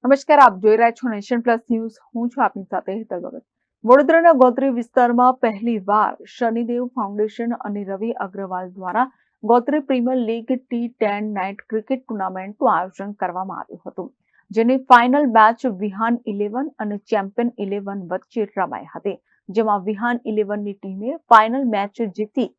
નમસ્કાર, આપ જોઈ રહ્યા છો નેશન પ્લસ ન્યૂઝ. હું છું આપની સાથે હેતલ ભગત. વડોદરાના ગોત્રી વિસ્તારમાં પહેલીવાર શનિદેવ ફાઉન્ડેશન અને રવિ અગ્રવાલ દ્વારા Gotri premier league T10 night cricket ટુર્નામેન્ટનું આયોજન કરવામાં આવ્યું હતું, જેની ફાઇનલ મેચ વિહાન 11 અને ચેમ્પિયન 11 વચ્ચે રમાઈ હતી, જેમાં વિહાન 11ની ટીમે ફાઇનલ મેચ જીતી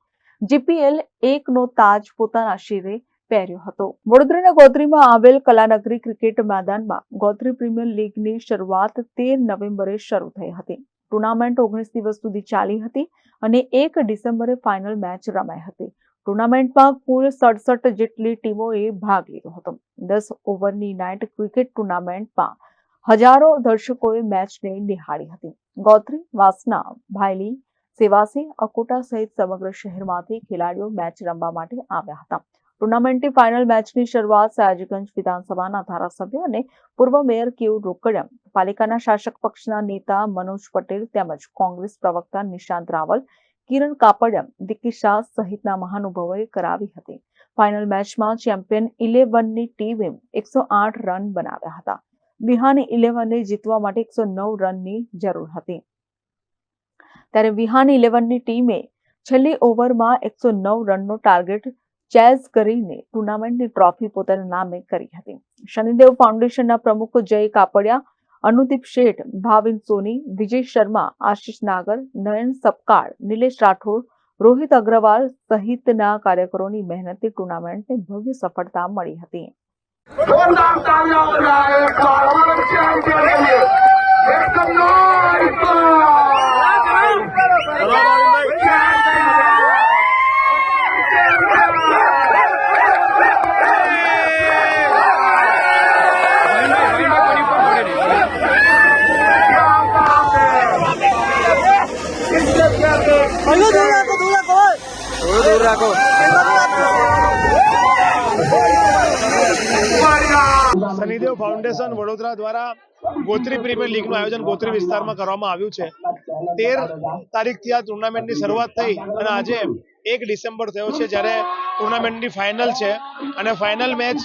GPL 1નો તાજ પોતાના શિરે પહેર્યો હતો. વડોદરાના ગોત્રીમાં આવેલ કલાનગરી ક્રિકેટ મેદાનમાં ગોત્રી પ્રીમિયર લીગની શરૂઆત 13 નવેમ્બરે શરૂ થઈ હતી. ટુર્નામેન્ટ 19 દિવસ સુધી ચાલી હતી અને 1 ડિસેમ્બરે ફાઇનલ મેચ રમાઈ હતી. ટુર્નામેન્ટમાં કુલ 67 જેટલી ટીમોએ ભાગ લીધો હતો. 10 ઓવરની નાઇટ ક્રિકેટ ટુર્નામેન્ટમાં હજારો દર્શકોએ મેચને નિહાળી હતી. ગોત્રી, વાસના, ભાયલી, સેવાસી, અકોટા સહિત સમગ્ર શહેરમાંથી ખેલાડીઓ મેચ રમવા માટે આવ્યા હતા. ટુર્નામેન્ટની ફાઇનલ મેચની શરૂઆત સયાજીગંજ વિધાનસભાના ધારાસભ્ય અને પૂર્વ મેયર કેયુર રોકડિયા, પાલિકાના શાસક પક્ષના નેતા મનોજ પટેલ તેમજ કોંગ્રેસ પ્રવક્તા નિશાંત રાવલ, કિરણ કાપડિયા, દિક્કી શાહ સહિતના મહાનુભાવોએ કરાવી હતી. ફાઇનલ મેચમાં ચેમ્પિયન 11ની ટીમે 108 રન બનાવ્યા હતા. વિહાન 11ને જીતવા માટે 109 રનની જરૂર હતી, ત્યારે વિહાન 11ની ટીમે છેલ્લી ઓવરમાં 109 રનનો ટાર્ગેટ ચેઝ કરીને ટુર્નામેન્ટની ટ્રોફી પોતાના નામે કરી હતી. શનિદેવ ફાઉન્ડેશનના પ્રમુખ જય કાપડિયા, અનુદીપ શેઠ, ભાવિન સોની, વિજય શર્મા, આશિષ નાગર, નયન સપકાળ, નિલેશ રાઠોડ, રોહિત અગ્રવાલ સહિતના કાર્યકરોની મહેનતથી ટુર્નામેન્ટને ભવ્ય સફળતા મળી હતી. શનિદેવ ફાઉન્ડેશન વડોદરા દ્વારા ગોત્રી પ્રીમિયર લીગનું આયોજન ગોત્રી વિસ્તારમાં કરવામાં આવ્યું છે. 13 તારીખથી આ ટુર્નામેન્ટની શરૂઆત થઈ અને આજે 1 ડિસેમ્બર થયો છે, જ્યારે ટુર્નામેન્ટની ફાઇનલ છે અને final match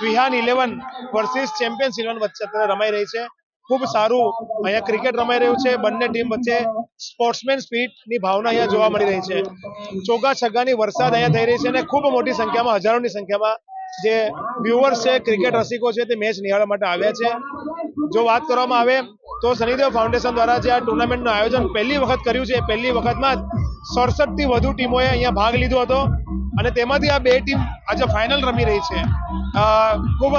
Vihaan 11 versus champions 11 વચ્ચે અત્યારે રમાઈ રહી છે. ખૂબ સારું અહીંયા ક્રિકેટ રમાઈ રહ્યું છે. બંને ટીમ વચ્ચે સ્પોર્ટ્સમેન સ્પિરિટની ભાવના અહીંયા જોવા મળી રહી છે. ચોગા છગ્ગાની વરસાદ અહીંયા થઈ રહી છે અને ખૂબ મોટી સંખ્યામાં, હજારોની સંખ્યામાં જે વ્યુઅર્સ છે, ક્રિકેટ રસિકો છે, તે મેચ નિહાળવા માટે આવ્યા છે. જો વાત કરવામાં આવે તો શનિદેવ ફાઉન્ડેશન દ્વારા જે આ ટુર્નામેન્ટનું આયોજન પહેલી વખત કર્યું છે, પહેલી વખતમાં જ 67 થી વધુ ટીમોએ અહીંયા ભાગ લીધો હતો અને તેમાંથી આ 2 ટીમ આજે ફાઇનલ રમી રહી છે. ખૂબ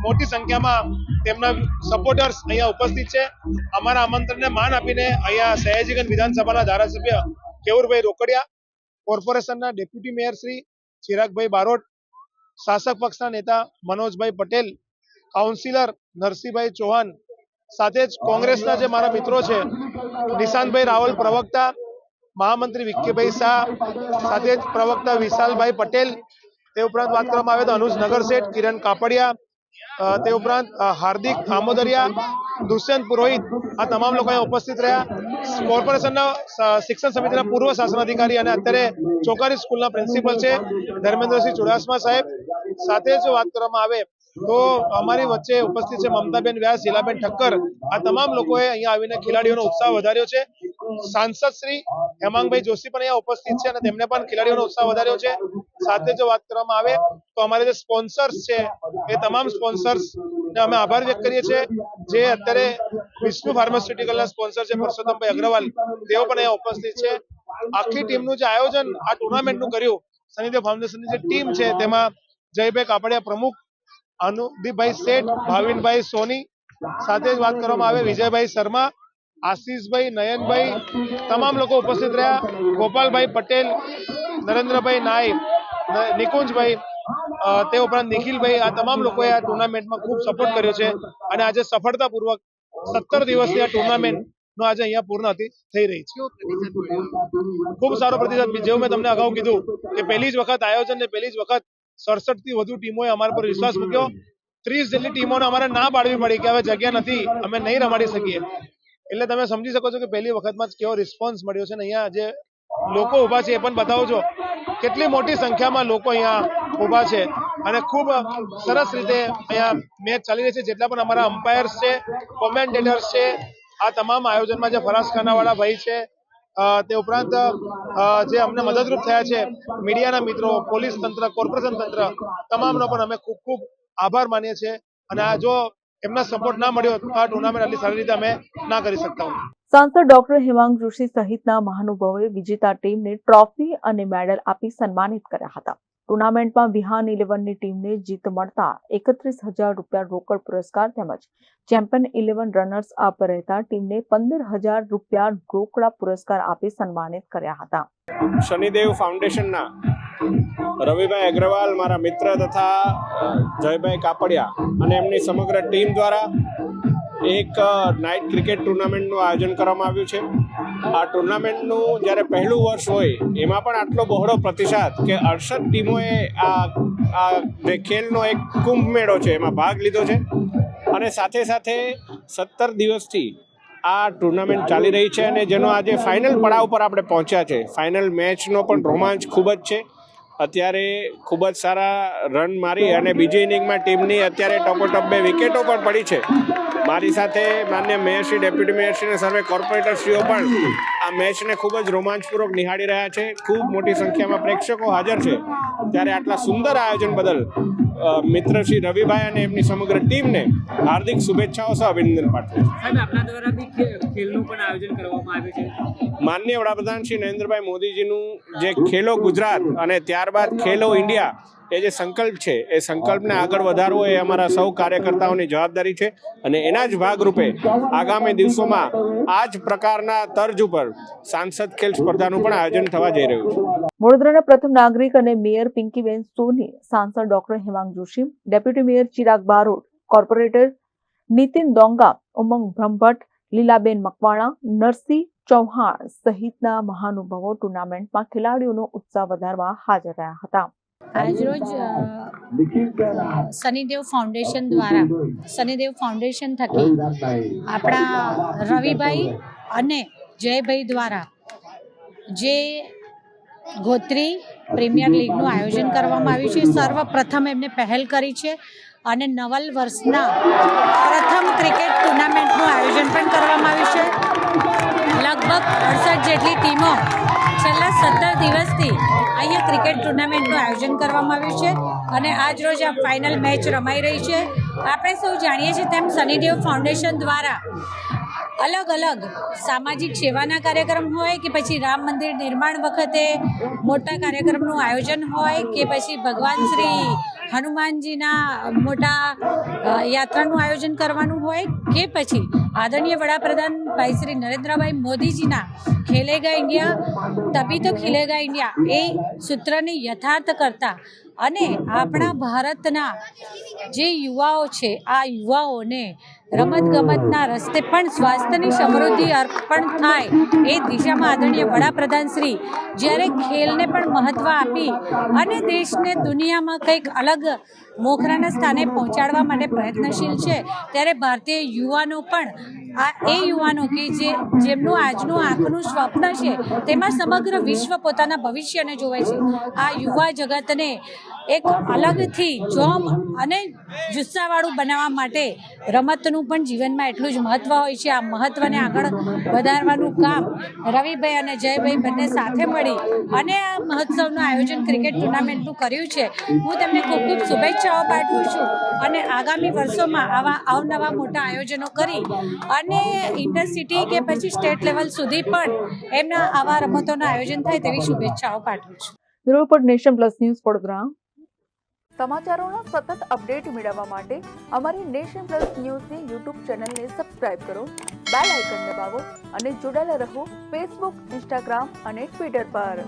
મોટી સંખ્યામાં તેમના સપોર્ટર્સ અહીંયા ઉપસ્થિત છે. અમારા આમંત્રણને માન આપીને અહીંયા સયાજીગંજ વિધાનસભાના ધારાસભ્ય કેયુરભાઈ રોકડિયા, કોર્પોરેશનના ડેપ્યુટી મેયર શ્રી ચિરાગભાઈ બારોટ, શાસક પક્ષના નેતા મનોજભાઈ પટેલ, કાઉન્સિલર નરસિંહભાઈ ચૌહાણ, સાથે જ કોંગ્રેસના જે મારા મિત્રો છે નિશાંતભાઈ રાવલ પ્રવક્તા, મહામંત્રી વિક્કીભાઈ શાહ, સાથે જ પ્રવક્તા વિશાલભાઈ પટેલ, તે ઉપરાંત વાત કરવામાં આવે તો અનુજ નગરશેઠ, કિરણ કાપડિયા, તે ઉપરાંત હાર્દિક આમોદરિયા, દુષ્યંત પુરોહિત, આ તમામ લોકો અહીંયા ઉપસ્થિત રહ્યા. કોર્પોરેશનના શિક્ષણ સમિતિના પૂર્વ શાસનાધિકારી અને અત્યારે ચોકારી સ્કૂલના પ્રિન્સિપલ છે ધર્મેન્દ્રસિંહ ચુડાસમા સાહેબ. સાથે જ વાત કરવામાં આવે તો અમારી વચ્ચે ઉપસ્થિત છે મમતાબેન વ્યાસ, શીલાબેન ઠક્કર. આ તમામ લોકોએ અહીંયા આવીને ખેલાડીઓનો ઉત્સાહ વધાર્યો છે. સાંસદ શ્રી હેમાંગભાઈ જોશી પણ અહીંયા ઉપસ્થિત છે અને તેમને પણ ખેલાડીઓનો ઉત્સાહ વધાર્યો છે. સાથે જો વાત કરવામાં આવે તો અમારે જે સ્પોન્સર્સ છે એ તમામ સ્પોન્સર્સને અમે આભાર વ્યક્ત કરીએ છીએ. જે અત્યારે વિષ્ણુ ફાર્માસ્યુટિકલના સ્પોન્સર છે પરસોત્તમભાઈ અગ્રવાલ, તેઓ પણ અહીંયા ઉપસ્થિત છે. આખી ટીમનું જે આયોજન આ ટુર્નામેન્ટનું કર્યું, શનિદેવ ફાઉન્ડેશનની જે ટીમ છે તેમાં જયભાઈ કાપડિયા પ્રમુખ, અનુદીપભાઈ શેઠ, ભાવિનભાઈ સોની, સાથે જ વાત કરવામાં આવે વિજયભાઈ શર્મા, આશીષભાઈ, નયનભાઈ, તમામ લોકો ઉપસ્થિત રહ્યા. ગોપાલભાઈ પટેલ, નરેન્દ્રભાઈ નાય, નિકુંજભાઈ, તે ઉપરાંત નિખિલભાઈ, આ તમામ લોકોએ આ ટુર્નામેન્ટમાં ખૂબ સપોર્ટ કર્યો છે અને આજે સફળતાપૂર્વક 17 દિવસની આ ટુર્નામેન્ટનો આજે અહીંયા પૂર્ણાહુતિ થઈ રહી છે. ખૂબ સારો પ્રતિસાદ. જેવું મેં તમને અગાઉ કીધું કે પહેલી જ વખત આયોજન ને પહેલી જ વખત 67 થી વધુ ટીમોએ અમારા પર વિશ્વાસ મૂક્યો. 30 જેટલી ટીમોને અમારે ના પાડવી પડી કે હવે જગ્યા નથી, અમે નહીં રમાડી શકીએ. એટલે તમે સમજી શકો છો કે પહેલી વખતમાં જ કેવો રિસ્પોન્સ મળ્યો છે. અને અહીંયા જે લોકો ઉભા છે એ પણ બતાવો છો કેટલી મોટી સંખ્યામાં લોકો અહીંયા ઊભા છે અને ખૂબ સરસ રીતે અહીંયા મેચ ચાલી રહી છે. જેટલા પણ અમારા અમ્પાયર્સ છે, કોમેન્ટેટર્સ છે, આ તમામ આયોજનમાં જે ફરાઝ ખાનાવાળા ભાઈ છે, તે ઉપરાંત જે અમને મદદરૂપ થયા છે મીડિયાના મિત્રો, પોલીસ તંત્ર, કોર્પોરેશન તંત્ર, તમામનો પણ અમે ખૂબ ખૂબ આભાર માનીએ છીએ. અને આ જો એમના સપોર્ટ ના મળ્યો તો આ ટુર્નામેન્ટ આટલી સારી રીતે અમે ના કરી શકતા. સાંસદ ડોક્ટર હેમાંગ જોશી સહિતના મહાનુભાવોએ વિજેતા ટીમને ટ્રોફી અને મેડલ આપી સન્માનિત કર્યા હતા. ટુર્નામેન્ટમાં વિહાન 11ની ટીમને જીત મળતા 31,000 રૂપિયા રોકડ પુરસ્કાર તેમજ ચેમ્પિયન 11 રનર્સ અપ રહેતા ટીમને 15,000 રૂપિયા રોકડા પુરસ્કાર આપી સન્માનિત કર્યા હતા. શનિદેવ ફાઉન્ડેશનના રવિભાઈ અગ્રવાલ, મારા મિત્ર તથા જયભાઈ કાપડિયા અને એમની સમગ્ર ટીમ દ્વારા એક નાઇટ ક્રિકેટ ટુર્નામેન્ટનું આયોજન કરવામાં આવ્યું છે. આ ટુર્નામેન્ટનું જ્યારે પહેલું વર્ષ હોય એમાં પણ આટલો બહોળો પ્રતિસાદ કે 68 ટીમોએ આ જે ખેલનો એક કુંભ મેળો છે એમાં ભાગ લીધો છે. અને સાથે સાથે 17 દિવસથી આ ટુર્નામેન્ટ ચાલી રહી છે અને જેનો આજે ફાઇનલ પડાવ પર આપણે પહોંચ્યા છે. ફાઇનલ મેચનો પણ રોમાંચ ખૂબ જ છે. અત્યારે ખૂબ જ સારા રન મારી અને બીજી ઇનિંગમાં ટીમની અત્યારે ટોપોટોપ 2 વિકેટો પણ પડી છે. મારી સાથે માન્ય મેયરશ્રી, ડેપ્યુટી મેયરશ્રી અને સર્વે કોર્પોરેટરશ્રીઓ પણ આ મેચને ખૂબ જ રોમાંચપૂર્વક નિહાળી રહ્યા છે. ખૂબ મોટી સંખ્યામાં પ્રેક્ષકો હાજર છે. ત્યારે આટલા સુંદર આયોજન બદલ મિત્ર શ્રી રવિભાઈ અને એમની સમગ્ર ટીમને હાર્દિક શુભેચ્છાઓ સહ અભિનંદન પાઠવું છું. સાહેબ, આપના દ્વારા બી ખેલનું પણ આયોજન કરવામાં આવ્યું છે. માનનીય વડાપ્રધાન શ્રી નરેન્દ્રભાઈ મોદીજીનું જે ખેલો ગુજરાત અને ત્યારબાદ ખેલો ઇન્ડિયા એ જે સંકલ્પ છે એ સંકલ્પને આગળ વધારવો એ અમારા સૌ કાર્યકર્તાઓની જવાબદારી છે. અને એના જ ભાગરૂપે આગામી દિવસોમાં આ જ પ્રકારના તર્જ ઉપર સાંસદ ખેલ સ્પર્ધાનું પણ આયોજન થવા જઈ રહ્યું છે. વડોદરાના પ્રથમ નાગરિક અને મેયર પિંકીબેન સોની, સાંસદ doctor Hemang Joshi, deputy mayor Chirag Barot, corporator Nitin Donga, Umang Brahmbhatt, Lilaben Makwana, Narsinh Chauhan સહિતના મહાનુભાવો ટુર્નામેન્ટમાં ખેલાડીઓનો ઉત્સાહ વધારવા હાજર રહ્યા હતા. આજરોજ શનિદેવ ફાઉન્ડેશન થકી આપણા રવિભાઈ અને જયભાઈ દ્વારા જે ગોત્રી પ્રીમિયર લીગનું આયોજન કરવામાં આવ્યું છે. સર્વપ્રથમ એમને પહેલ કરી છે અને નવલ વર્ષના પ્રથમ ક્રિકેટ ટુર્નામેન્ટનું આયોજન પણ કરવામાં આવ્યું છે. લગભગ 68 જેટલી ટીમો છેલ્લા 17 દિવસથી અહીંયા ક્રિકેટ ટુર્નામેન્ટનું આયોજન કરવામાં આવ્યું છે અને આજ રોજ આ ફાઇનલ મેચ રમાઈ રહી છે. આપણે સૌ જાણીએ છીએ તેમ શનિદેવ ફાઉન્ડેશન દ્વારા અલગ અલગ સામાજિક સેવાના કાર્યક્રમ હોય કે પછી રામ મંદિર નિર્માણ વખતે મોટા કાર્યક્રમનું આયોજન હોય કે પછી ભગવાન શ્રી હનુમાનજીના મોટા યાત્રાનું આયોજન કરવાનું હોય કે પછી આદરણીય વડાપ્રધાન ભાઈ શ્રી નરેન્દ્રભાઈ મોદીજીના ખેલેગા ઇન્ડિયા તભી તો ખિલેગા ઇન્ડિયા એ સૂત્રને યથાર્થ કરતા અને આપણા ભારતના જે યુવાઓ છે આ યુવાઓને રમતગમતના રસ્તે પણ સ્વાસ્થ્યની સમૃદ્ધિ અર્પણ થાય એ દિશામાં આદરણીય વડાપ્રધાન શ્રી જ્યારે ખેલને પણ મહત્ત્વ આપી અને દેશને દુનિયામાં કંઈક અલગ મોખરાના સ્થાને પહોંચાડવા માટે પ્રયત્નશીલ છે ત્યારે ભારતીય યુવાનો પણ એ યુવાનો કે જેમનું આજનું આંખનું સ્વપ્ન છે તેમાં સમગ્ર વિશ્વ પોતાના ભવિષ્યને જોવે છે. આ યુવા જગતને એક અલગથી જોમ અને જુસ્સાવાળું બનાવવા માટે રમતનું પણ જીવનમાં એટલું જ મહત્ત્વ હોય છે. આ મહત્ત્વને આગળ વધારવાનું કામ રવિભાઈ અને જયભાઈ બંને સાથે મળી અને આ મહોત્સવનું આયોજન ક્રિકેટ ટુર્નામેન્ટનું કર્યું છે. હું તેમને ખૂબ ખૂબ શુભેચ્છાઓ પાઠવું છું અને આગામી વર્ષોમાં આવા અવનવા મોટા આયોજનો કરી અને ઇન્ટરસિટી કે પછી સ્ટેટ લેવલ સુધી પણ એમના આવા રમતોનું આયોજન થાય તેવી શુભેચ્છાઓ પાઠવું છું. Bureau report nation plus news Vadodara. સમાચારોના સતત અપડેટ મેળવવા માટે અમારી નેશન પ્લસ ન્યૂઝની યુટ્યુબ ચેનલને સબસ્ક્રાઇબ કરો, બેલ આઇકન દબાવો અને જોડાયેલા રહો ફેસબુક, ઇન્સ્ટાગ્રામ અને ટ્વિટર પર.